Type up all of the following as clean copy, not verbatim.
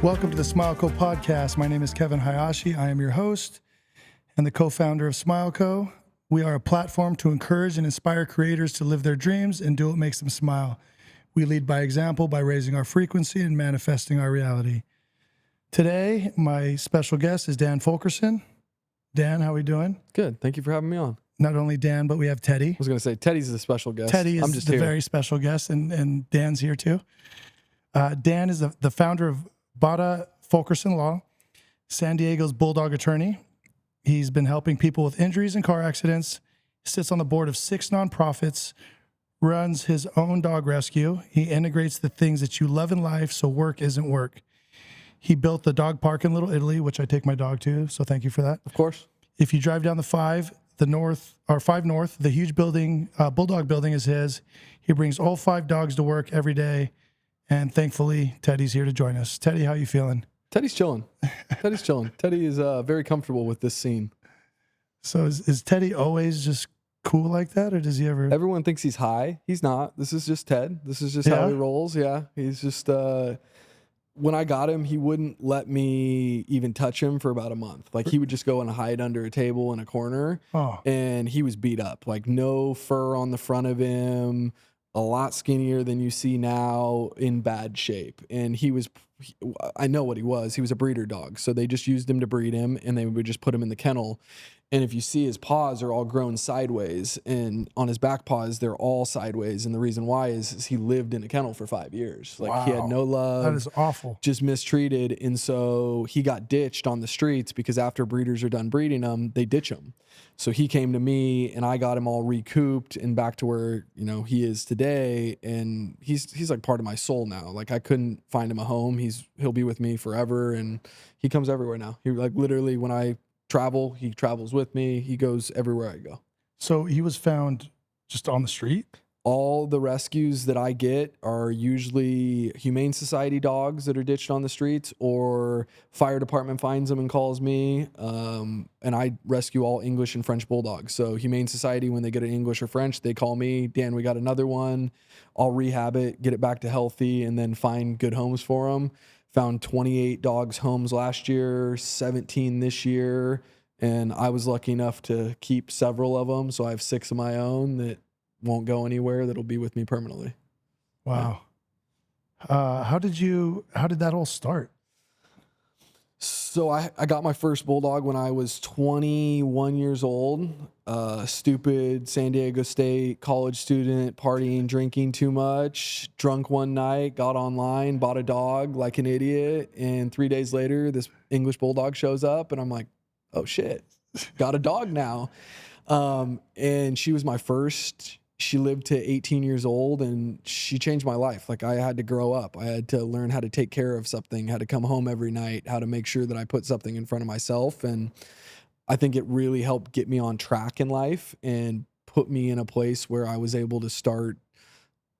Welcome to the Smileco podcast. My name is Kevin Hayashi. I am your host and the co-founder of Smileco. We are a platform to encourage and inspire creators to live their dreams and do what makes them smile. We lead by example by raising our frequency and manifesting our reality. Today, my special guest is Dan Fulkerson. Dan, how are we doing? Good. Thank you for having me on. Not only Dan, but we have Teddy. I was going to say, Teddy's the special guest. Teddy is the very special guest, and Dan's here too. Dan is the founder of BULLDOG Fulkerson Law, San Diego's bulldog attorney. He's been helping people with injuries and car accidents, sits on the board of 6 nonprofits, runs his own dog rescue. He integrates the things that you love in life so work isn't work. He built the dog park in Little Italy, which I take my dog to, so thank you for that. Of course. If you drive down the 5 North, the huge building, Bulldog building is his. He brings all 5 dogs to work every day. And thankfully, Teddy's here to join us. Teddy, how you feeling? Teddy's chilling. Teddy's chilling. Teddy is very comfortable with this scene. So is Teddy always just cool like that, or does he ever? Everyone thinks he's high. He's not. This is just Ted. This is just how he rolls. Yeah. He's just, when I got him, he wouldn't let me even touch him for about a month. Like, he would just go and hide under a table in a corner. Oh. And he was beat up. Like, no fur on the front of him. A lot skinnier than you see now, in bad shape. And I know what he was. He was a breeder dog. So they just used him to breed him, and they would just put him in the kennel. And if you see, his paws are all grown sideways, and on his back paws, they're all sideways. And the reason why is he lived in a kennel for 5 years. Like, he had no love. That is awful. Just mistreated. And so he got ditched on the streets because after breeders are done breeding them, they ditch them. So he came to me, and I got him all recouped and back to where, he is today. And he's like part of my soul now. Like, I couldn't find him a home. He'll be with me forever. And he comes everywhere now. He, like, literally, when I travel, he travels with me. He goes everywhere I go. So he was found just on the street? All the rescues that I get are usually Humane Society dogs that are ditched on the streets, or fire department finds them and calls me. And I rescue all English and French bulldogs. So Humane Society, when they get an English or French, they call me. Dan, we got another one. I'll rehab it, get it back to healthy, and then find good homes for them. Found 28 dogs homes last year, 17 this year. And I was lucky enough to keep several of them. So I have 6 of my own that won't go anywhere, that'll be with me permanently. Wow. Yeah. How did that all start? So I got my first bulldog when I was 21 years old. Stupid San Diego State college student, partying, drinking too much, drunk one night, got online, bought a dog like an idiot. And 3 days later, this English bulldog shows up, and I'm like, oh shit, got a dog now. And she was my first. She lived to 18 years old, and she changed my life. Like, I had to grow up. I had to learn how to take care of something, how to come home every night, how to make sure that I put something in front of myself. And I think it really helped get me on track in life and put me in a place where I was able to start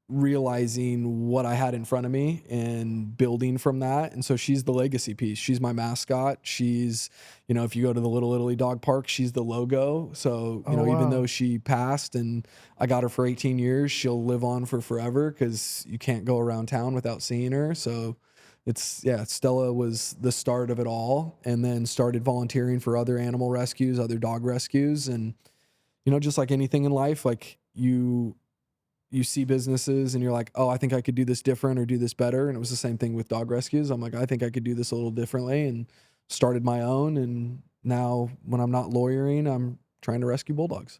realizing what I had in front of me and building from that. And so she's the legacy piece. She's my mascot. She's, if you go to the Little Italy dog park, she's the logo. So, even though she passed and I got her for 18 years, she'll live on for forever because you can't go around town without seeing her. So Stella was the start of it all, and then started volunteering for other animal rescues, other dog rescues. And, just like anything in life, like you see businesses and you're like, oh, I think I could do this different or do this better. And it was the same thing with dog rescues. I'm like, I think I could do this a little differently, and started my own. And now when I'm not lawyering, I'm trying to rescue bulldogs.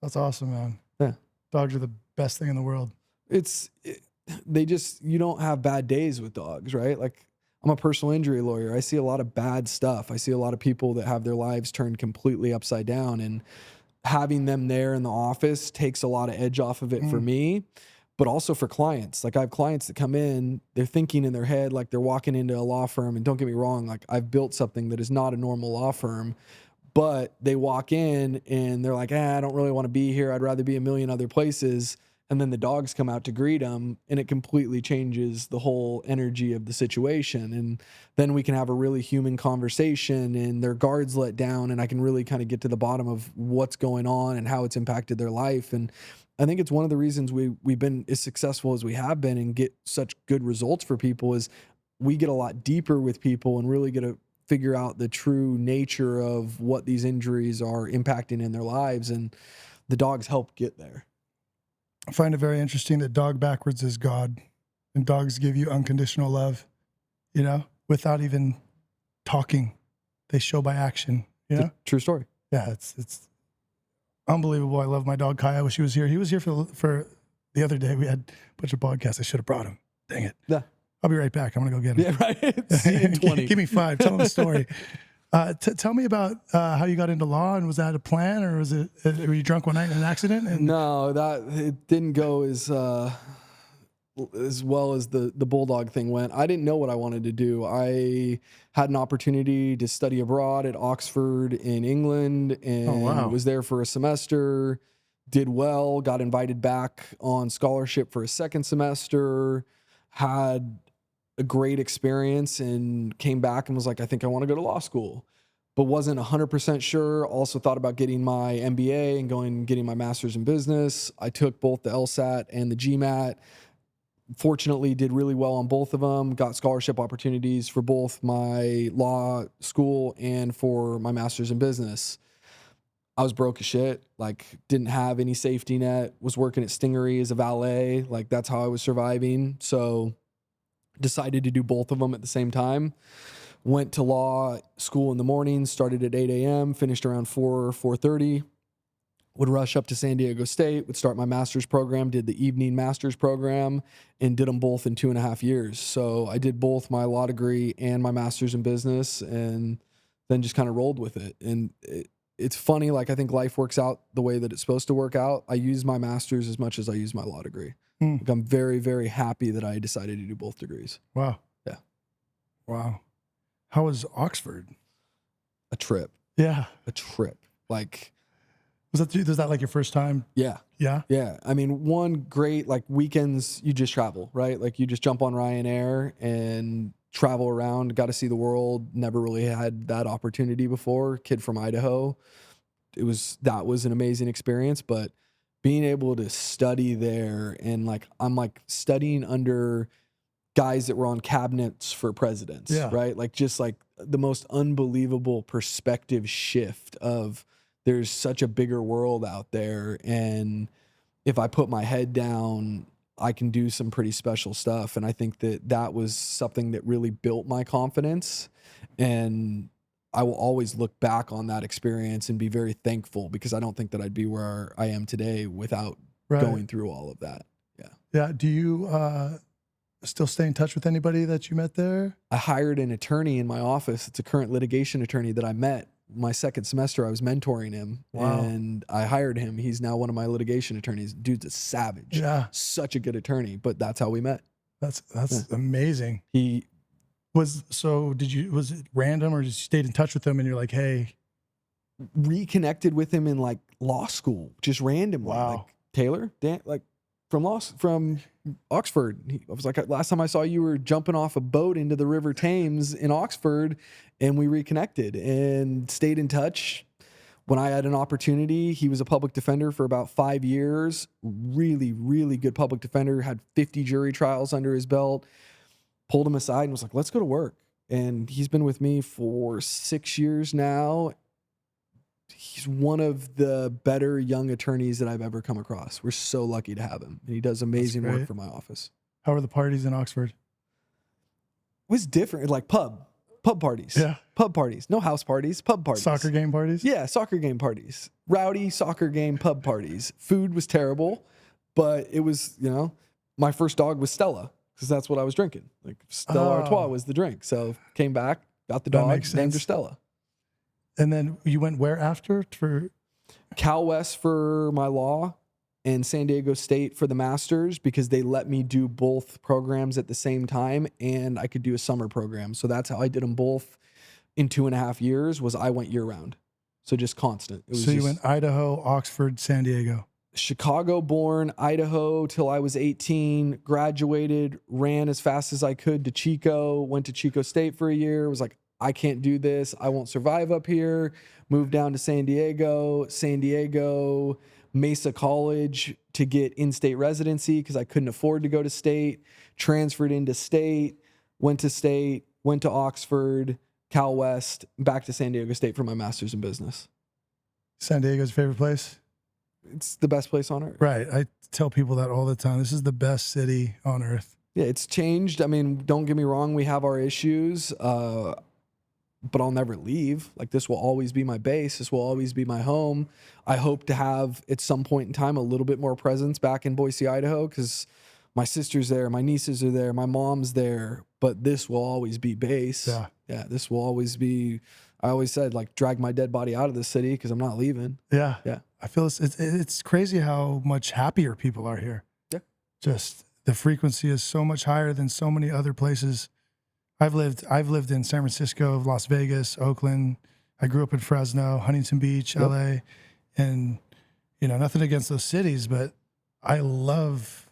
That's awesome, man. Yeah. Dogs are the best thing in the world. You don't have bad days with dogs, right? Like, I'm a personal injury lawyer. I see a lot of bad stuff. I see a lot of people that have their lives turned completely upside down, and having them there in the office takes a lot of edge off of it for me, but also for clients. Like, I have clients that come in, they're thinking in their head like they're walking into a law firm. And don't get me wrong, like, I've built something that is not a normal law firm, but they walk in and they're like, I don't really want to be here. I'd rather be a million other places. And then the dogs come out to greet them, and it completely changes the whole energy of the situation. And then we can have a really human conversation, and their guards let down, and I can really kind of get to the bottom of what's going on and how it's impacted their life. And I think it's one of the reasons we've been as successful as we have been and get such good results for people is we get a lot deeper with people and really get to figure out the true nature of what these injuries are impacting in their lives. And the dogs help get there. I find it very interesting that dog backwards is God, and dogs give you unconditional love, you know, without even talking. They show by action, you know? True story. Yeah, it's unbelievable. I love my dog Kai. I wish he was here. He was here for the other day. We had a bunch of podcasts. I should have brought him. Dang it. Yeah. I'll be right back. I'm going to go get him. Yeah, right. See you in 20. Give me 5. Tell him the story. Tell me about how you got into law, and was that a plan, or was it, were you drunk one night in an accident? And No, it didn't go as well as the Bulldog thing went. I didn't know what I wanted to do. I had an opportunity to study abroad at Oxford in England, and was there for a semester, did well, got invited back on scholarship for a second semester, had a great experience, and came back and was like, I think I want to go to law school, but wasn't 100% sure. Also thought about getting my MBA and getting my master's in business. I took both the LSAT and the GMAT. Fortunately, did really well on both of them, got scholarship opportunities for both my law school and for my master's in business. I was broke as shit, like didn't have any safety net, was working at Stingery as a valet. Like that's how I was surviving. So decided to do both of them at the same time. Went to law school in the morning, started at 8 a.m., finished around 4:30. Would rush up to San Diego State, would start my master's program, did the evening master's program, and did them both in 2.5 years. So I did both my law degree and my master's in business, and then just kind of rolled with it. And it's funny, like I think life works out the way that it's supposed to work out. I use my master's as much as I use my law degree. Like I'm very, very happy that I decided to do both degrees. Wow. Yeah. Wow. How was Oxford? A trip. Yeah. A trip. Like, was that like your first time? Yeah. Yeah. Yeah. I mean, one great, like weekends, you just travel, right? Like you just jump on Ryanair and travel around, got to see the world. Never really had that opportunity before. Kid from Idaho. That was an amazing experience, but being able to study there, and like I'm like studying under guys that were on cabinets for presidents, right? Like just like the most unbelievable perspective shift of there's such a bigger world out there, and if I put my head down, I can do some pretty special stuff. And I think that was something that really built my confidence, and I will always look back on that experience and be very thankful, because I don't think that I'd be where I am today without going through all of that. Yeah. Yeah. Do you still stay in touch with anybody that you met there? I hired an attorney in my office. It's a current litigation attorney that I met my second semester. I was mentoring him, and I hired him. He's now one of my litigation attorneys. Dude's a savage. Yeah. Such a good attorney, but that's how we met. That's amazing. Was it random, or just you stayed in touch with him and you're like, hey? Reconnected with him in like law school, just randomly. Wow. Like, Taylor, Dan, like from Oxford. I was like, last time I saw you were jumping off a boat into the River Thames in Oxford, and we reconnected and stayed in touch. When I had an opportunity, he was a public defender for about 5 years. Really, really good public defender, had 50 jury trials under his belt. Pulled him aside and was like, let's go to work. And he's been with me for 6 years now. He's one of the better young attorneys that I've ever come across. We're so lucky to have him. And he does amazing work for my office. How are the parties in Oxford? It was different, like pub parties. Yeah. Pub parties. No house parties, pub parties. Soccer game parties? Yeah, soccer game parties. Rowdy soccer game pub parties. Food was terrible, but it was, my first dog was Stella, because that's what I was drinking. Like Stella Artois was the drink. So came back, got the dog, named her Stella. And then you went where after? For Cal West for my law and San Diego State for the master's, because they let me do both programs at the same time, and I could do a summer program. So that's how I did them both in 2.5 years. Was I went year round. So just constant. So you went Idaho, Oxford, San Diego. Chicago born, Idaho till I was 18, graduated, ran as fast as I could to Chico, went to Chico State for a year, was like, I can't do this. I won't survive up here. Moved down to San Diego, Mesa College to get in-state residency because I couldn't afford to go to state, transferred into state, went to State, went to Oxford, Cal West, back to San Diego State for my master's in business. San Diego's favorite place? It's the best place on earth. Right. I tell people that all the time. This is the best city on earth. Yeah, it's changed. I mean, don't get me wrong, we have our issues, but I'll never leave. Like, this will always be my base. This will always be my home. I hope to have, at some point in time, a little bit more presence back in Boise, Idaho, because my sister's there, my nieces are there, my mom's there, but this will always be base. Yeah, this will always be, I always said, like, drag my dead body out of the city because I'm not leaving. Yeah. Yeah. I feel it's crazy how much happier people are here. Yeah. Just the frequency is so much higher than so many other places. I've lived in San Francisco, Las Vegas, Oakland. I grew up in Fresno, Huntington Beach, LA, and nothing against those cities, but I love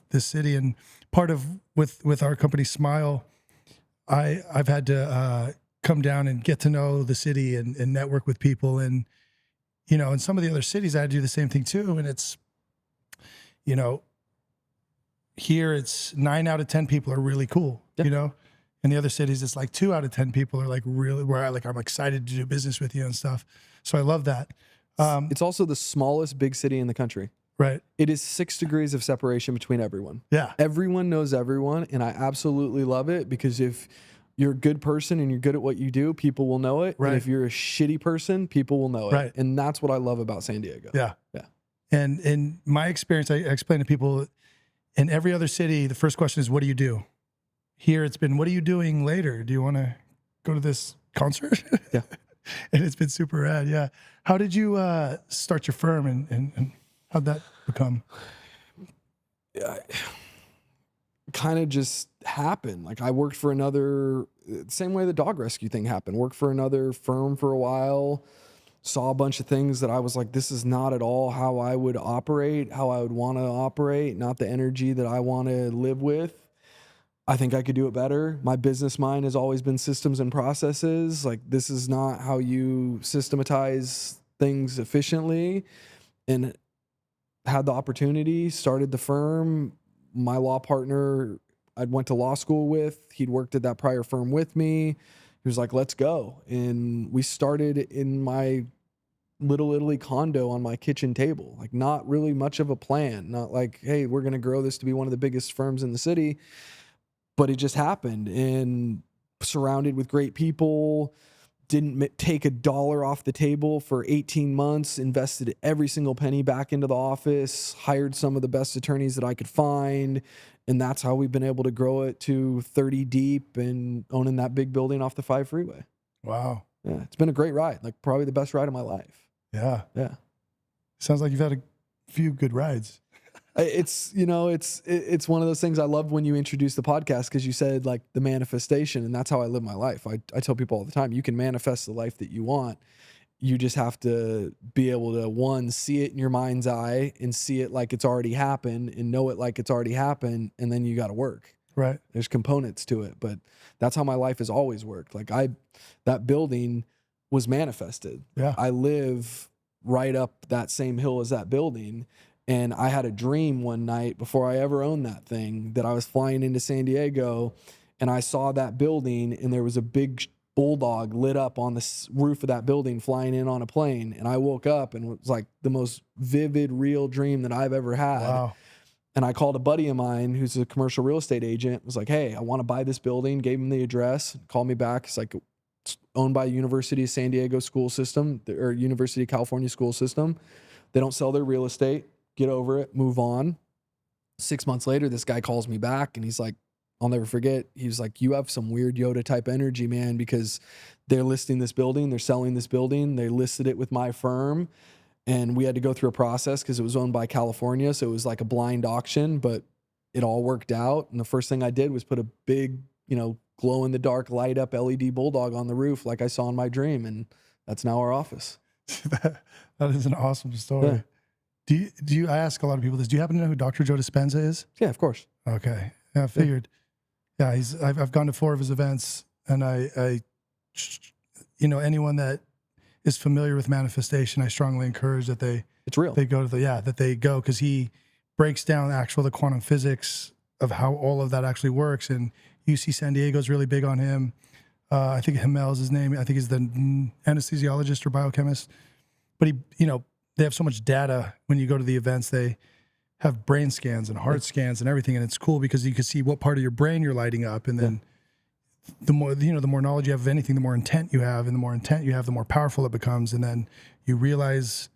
this city. And part of with our company Smile, I've had to come down and get to know the city and network with people. And in some of the other cities, I had to do the same thing too. And it's, here it's 9 out of 10 people are really cool, In the other cities, it's like 2 out of 10 people are like really I'm excited to do business with you and stuff. So I love that. It's also the smallest big city in the country. Right. It is 6 degrees of separation between everyone. Yeah. Everyone knows everyone, and I absolutely love it because if you're a good person and you're good at what you do, people will know it. Right. And if you're a shitty person, people will know it. Right. And that's what I love about San Diego. Yeah. Yeah. And in my experience, I explain to people in every other city, the first question is, what do you do? Here it's been, what are you doing later? Do you want to go to this concert? Yeah. And it's been super rad. Yeah. How did you start your firm and how'd that become? Yeah. Kind of just happened. Like, I worked for another, same way the dog rescue thing happened, worked for another firm for a while, saw a bunch of things that I was like, this is not at all how I would operate, how I would want to operate, not the energy that I want to live with. I think I could do it better. My business mind has always been systems and processes. Like, this is not how you systematize things efficiently. And had the opportunity, started the firm. My law partner I went to law school with, he'd worked at that prior firm with me. He was like, let's go. And we started in my Little Italy condo on my kitchen table. Like, not really much of a plan. Not like, hey, we're going to grow this to be one of the biggest firms in the city. But it just happened, and surrounded with great people, didn't take a dollar off the table for 18 months, invested every single penny back into the office, hired some of the best attorneys that I could find. And that's how we've been able to grow it to 30 deep and owning that big building off the 5 freeway. Wow. Yeah. It's been a great ride. Like, probably the best ride of my life. Yeah. Yeah. Sounds like you've had a few good rides. It's one of those things. I love when you introduced the podcast, because you said, like, the manifestation, and that's how I live my life. I tell people all the time, you can manifest the life that you want. You just have to be able to, one, see it in your mind's eye and see it like it's already happened and know it like it's already happened. And then you got to work. Right. There's components to it, but that's how my life has always worked. Like, that building was manifested. Yeah. I live right up that same hill as that building. And I had a dream one night before I ever owned that thing that I was flying into San Diego, and I saw that building, and there was a big bulldog lit up on the roof of that building flying in on a plane. And I woke up, and it was like the most vivid, real dream that I've ever had. Wow. And I called a buddy of mine who's a commercial real estate agent, was like, hey, I want to buy this building, gave him the address, called me back. It's like, it's owned by University of San Diego school system, or University of California school system. They don't sell their real estate. Get over it, move on. 6 months later, this guy calls me back, and he's like, I'll never forget. He was like, you have some weird Yoda type energy, man, because they're listing this building, they're selling this building. They listed it with my firm, and we had to go through a process because it was owned by California. So it was like a blind auction, but it all worked out. And the first thing I did was put a big, glow in the dark light up LED bulldog on the roof, like I saw in my dream. And that's now our office. That is an awesome story. Yeah. Do you? I ask a lot of people this. Do you happen to know who Dr. Joe Dispenza is? Yeah, of course. Okay. Yeah, I figured. Yeah, I've gone to 4 of his events, and I anyone that is familiar with manifestation, I strongly encourage that it's real. They go to that they go, because he breaks down the quantum physics of how all of that actually works. And UC San Diego is really big on him. I think Hamel is his name. I think he's the anesthesiologist or biochemist. But they have so much data when you go to the events. They have brain scans and heart scans and everything, and it's cool because you can see what part of your brain you're lighting up, and then the more the more knowledge you have of anything, the more intent you have, and the more intent you have, the more powerful it becomes. And then you realize,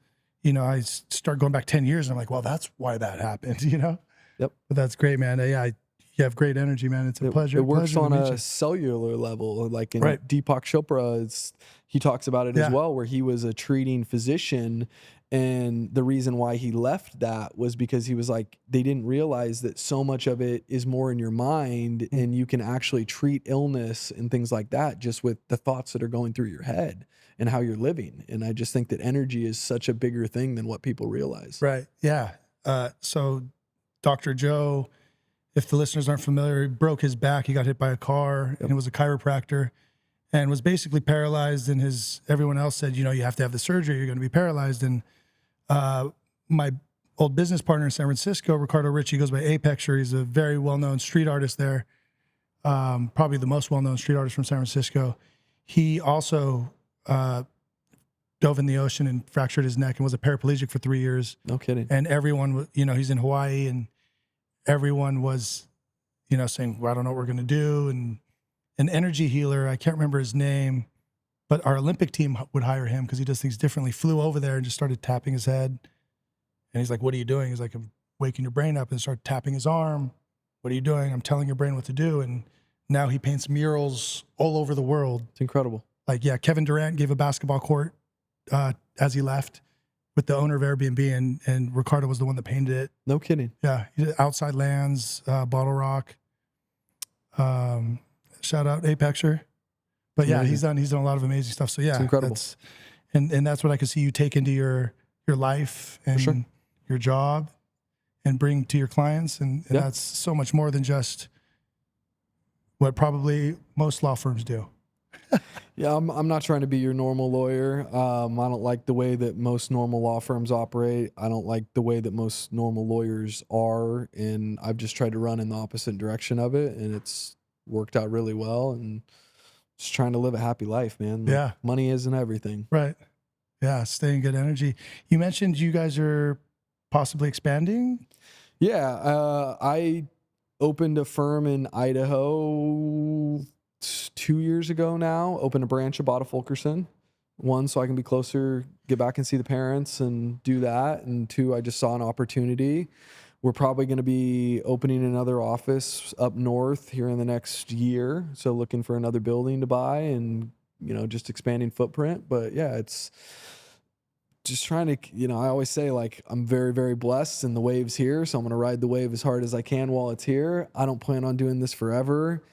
I start going back 10 years, and I'm like, well, that's why that happened, Yep. But that's great, man. Yeah, you have great energy, man. It's a pleasure. It works pleasure on to meet a you. cellular level, like in Right. Deepak Chopra. He talks about it as Yeah. well, where he was a treating physician, and the reason why he left that was because he was like, they didn't realize that so much of it is more in your mind, and you can actually treat illness and things like that just with the thoughts that are going through your head and how you're living. And I just think that energy is such a bigger thing than what people realize. Right. Yeah. So Dr. Joe, if the listeners aren't familiar, he broke his back. He got hit by a car, and it was a chiropractor, and was basically paralyzed. And everyone else said, you have to have the surgery. You're going to be paralyzed. And my old business partner in San Francisco, Ricardo Ricci, goes by Apexer. He's a very well-known street artist there, probably the most well-known street artist from San Francisco. He also dove in the ocean and fractured his neck and was a paraplegic for 3 years. No kidding. And everyone, he's in Hawaii, and everyone was, saying, well, I don't know what we're going to do. And an energy healer, I can't remember his name, but our Olympic team would hire him because he does things differently, flew over there and just started tapping his head. And he's like, what are you doing? He's like, I'm waking your brain up, and started tapping his arm. What are you doing? I'm telling your brain what to do. And now he paints murals all over the world. It's incredible. Like, yeah, Kevin Durant gave a basketball court as he left with the owner of Airbnb, and Ricardo was the one that painted it. No kidding. Yeah, he did Outside Lands, Bottle Rock. Shout out Apexer. But yeah, he's done a lot of amazing stuff. So yeah, It's incredible. And that's what I could see you take into your life and your job and bring to your clients. And that's so much more than just what probably most law firms do. Yeah, I'm not trying to be your normal lawyer. I don't like the way that most normal law firms operate. I don't like the way that most normal lawyers are, and I've just tried to run in the opposite direction of it, and it's worked out really well. And just trying to live a happy life, man. Like, Yeah. money isn't everything. Right. Yeah, stay in good energy. You mentioned you guys are possibly expanding. Yeah, I opened a firm in Idaho 2 years ago now. Opened a branch of BULLDOG Fulkerson. One, so I can be closer, get back and see the parents and do that. And two, I just saw an opportunity. We're probably going to be opening another office up north here in the next year. So looking for another building to buy and, just expanding footprint. But yeah, it's just trying to, I always say, like, I'm very, very blessed and the wave's here. So I'm going to ride the wave as hard as I can while it's here. I don't plan on doing this forever.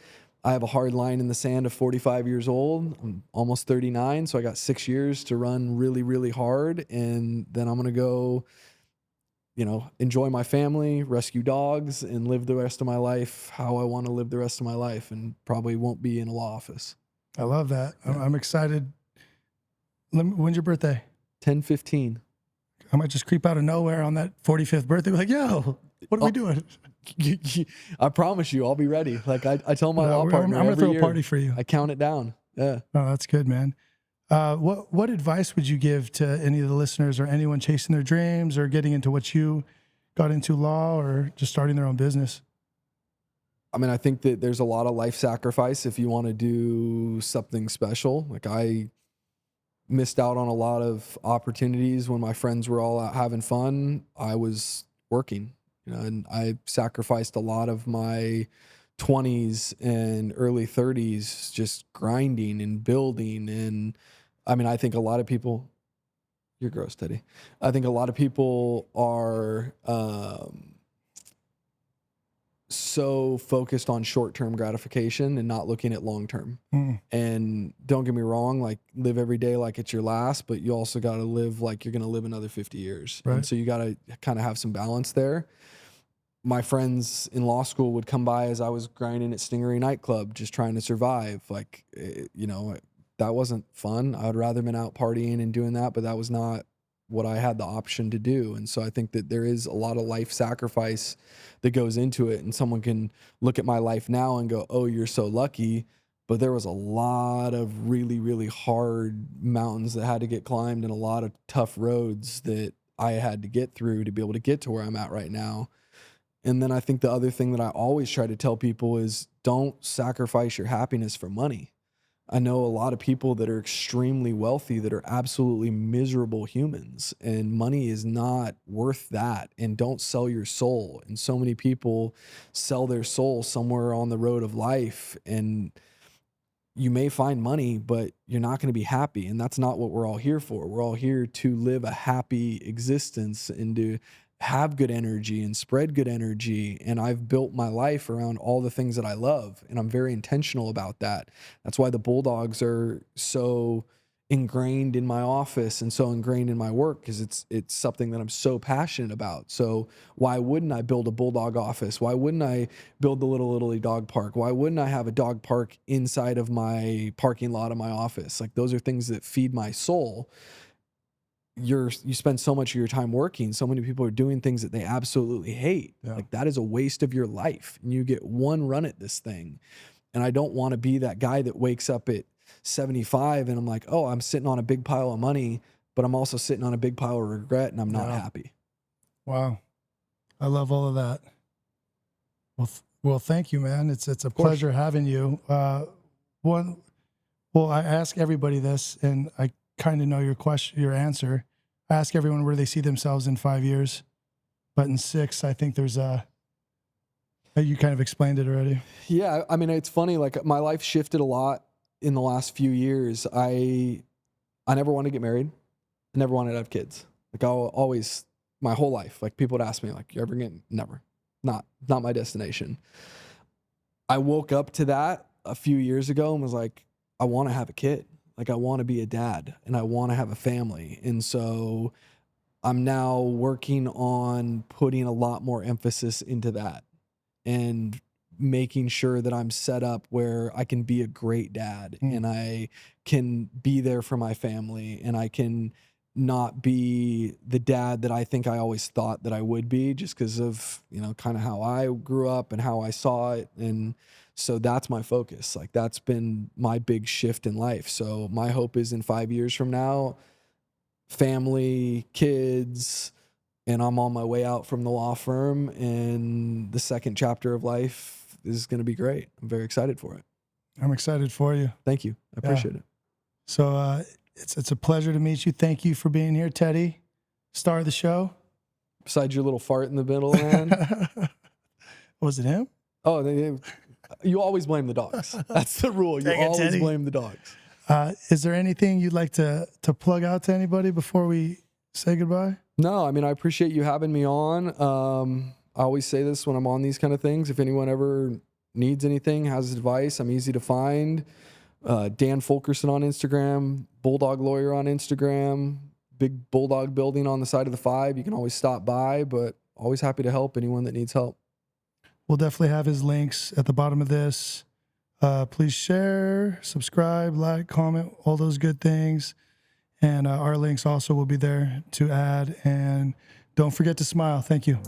I have a hard line in the sand of 45 years old. I'm almost 39. So I got 6 years to run really, really hard. And then I'm going to go, enjoy my family, rescue dogs, and live the rest of my life how I want to live the rest of my life, and probably won't be in a law office. I love that. Yeah. I'm excited. When's your birthday? 10/15. I might just creep out of nowhere on that 45th birthday. Be like, yo, what are we doing? I promise you, I'll be ready. Like I tell my law partner, I'm gonna every throw year, a party for you. I count it down. Yeah. Oh, that's good, man. What advice would you give to any of the listeners or anyone chasing their dreams or getting into what you got into, law, or just starting their own business? I mean, I think that there's a lot of life sacrifice if you want to do something special. Like, I missed out on a lot of opportunities when my friends were all out having fun. I was working, and I sacrificed a lot of my 20s and early 30s just grinding and building. And I mean, I think a lot of people, you're gross, Teddy. I think a lot of people are so focused on short-term gratification and not looking at long-term. And don't get me wrong, like, live every day like it's your last, but you also got to live like you're going to live another 50 years. Right. And so you got to kind of have some balance there. My friends in law school would come by as I was grinding at Stingery nightclub, just trying to survive. Like, that wasn't fun. I would rather been out partying and doing that, but that was not what I had the option to do. And so I think that there is a lot of life sacrifice that goes into it. And someone can look at my life now and go, oh, you're so lucky. But there was a lot of really, really hard mountains that had to get climbed and a lot of tough roads that I had to get through to be able to get to where I'm at right now. And then I think the other thing that I always try to tell people is don't sacrifice your happiness for money. I know a lot of people that are extremely wealthy that are absolutely miserable humans, and money is not worth that. And don't sell your soul. And so many people sell their soul somewhere on the road of life, and you may find money, but you're not going to be happy. And that's not what we're all here for. We're all here to live a happy existence and to have good energy and spread good energy. And I've built my life around all the things that I love, and I'm very intentional about that. That's why the Bulldogs are so ingrained in my office and so ingrained in my work, because it's something that I'm so passionate about. So why wouldn't I build a Bulldog office? Why wouldn't I build the Little Italy dog park? Why wouldn't I have a dog park inside of my parking lot of my office? Like, those are things that feed my soul. You spend so much of your time working. So many people are doing things that they absolutely hate. Yeah. Like, that is a waste of your life, and you get one run at this thing. And I don't want to be that guy that wakes up at 75 and I'm like, oh, I'm sitting on a big pile of money, but I'm also sitting on a big pile of regret, and I'm not happy. Wow. I love all of that. Well, thank you, man. It's a pleasure having you. I ask everybody this, and I kind of know your answer. I ask everyone where they see themselves in 5 years, but in 6, I think there's you kind of explained it already. Yeah. I mean, it's funny. Like, my life shifted a lot in the last few years. I never wanted to get married. I never wanted to have kids. Like, I always, my whole life, like, people would ask me, like, you ever get, never, not my destination. I woke up to that a few years ago and was like, I want to have a kid. Like, I want to be a dad and I want to have a family. And so I'm now working on putting a lot more emphasis into that and making sure that I'm set up where I can be a great dad and I can be there for my family, and I can not be the dad that I think I always thought that I would be, just because of, kind of how I grew up and how I saw it. And so that's my focus. Like, that's been my big shift in life. So my hope is in 5 years from now, family, kids, and I'm on my way out from the law firm, and the second chapter of life is going to be great. I'm very excited for it. I'm excited for you. Thank you. I appreciate it. So it's a pleasure to meet you. Thank you for being here, Teddy, star of the show. Besides your little fart in the middle, man. Was it him? Oh, you always blame the dogs. That's the rule. You always blame the dogs. Is there anything you'd like to plug out to anybody before we say goodbye? No, I mean, I appreciate you having me on. I always say this when I'm on these kind of things. If anyone ever needs anything, has advice, I'm easy to find. Dan Fulkerson on Instagram, Bulldog Lawyer on Instagram, big Bulldog building on the side of the 5. You can always stop by, but always happy to help anyone that needs help. We'll definitely have his links at the bottom of this. Please share, subscribe, like, comment, all those good things. And our links also will be there to add. And don't forget to smile. Thank you.